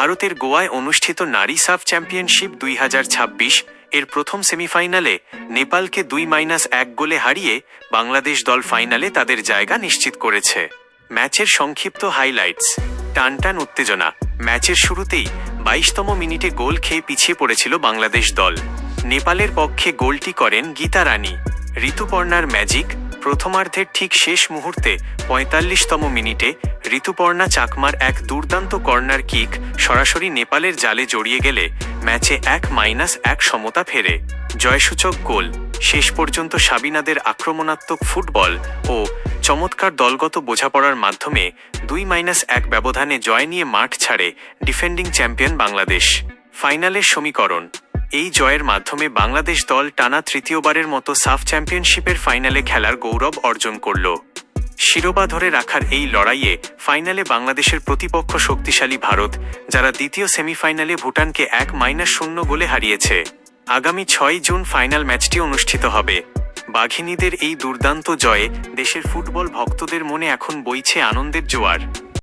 ভারতের গোয়ায় অনুষ্ঠিত নারী সাফ চ্যাম্পিয়নশিপ 2026 এর প্রথম সেমিফাইনালে নেপালকে 2-1 গোলে হারিয়ে বাংলাদেশ দল ফাইনালে তাদের জায়গা নিশ্চিত করেছে। ম্যাচের সংক্ষিপ্ত হাইলাইটস। টানটান উত্তেজনা। ম্যাচের শুরুতেই 22তম মিনিটে গোল খেয়ে পিছিয়ে পড়েছিল বাংলাদেশ দল। নেপালের পক্ষে গোলটি করেন গীতা রানী। ঋতুপর্ণার ম্যাজিক। প্রথমার্ধের ঠিক শেষ মুহূর্তে 45তম মিনিটে ঋতুপর্ণা চাকমার এক দুর্দান্ত কর্নার কিক সরাসরি নেপালের জালে জড়িয়ে গেলে ম্যাচে 1-1 সমতা ফেরে। জয়সূচক গোল। শেষ পর্যন্ত সাবিনাদের আক্রমণাত্মক ফুটবল ও চমৎকার দলগত বোঝাপড়ার মাধ্যমে 2-1 ব্যবধানে জয় নিয়ে মাঠ ছাড়ে ডিফেন্ডিং চ্যাম্পিয়ন বাংলাদেশ। ফাইনালের সমীকরণ। এই জয়ের মাধ্যমে বাংলাদেশ দল টানা তৃতীয়বারের মতো সাফ চ্যাম্পিয়নশিপের ফাইনালে খেলার গৌরব অর্জন করল। শিরোপা ধরে রাখার এই লড়াইয়ে ফাইনালে বাংলাদেশের প্রতিপক্ষ শক্তিশালী ভারত, যারা দ্বিতীয় সেমিফাইনালে ভুটানকে 1-0 গোলে হারিয়েছে। আগামী 6 জুন ফাইনাল ম্যাচটি অনুষ্ঠিত হবে। বাঘিনীদের এই দুর্দান্ত জয়ে দেশের ফুটবল ভক্তদের মনে এখন বইছে আনন্দের জোয়ার।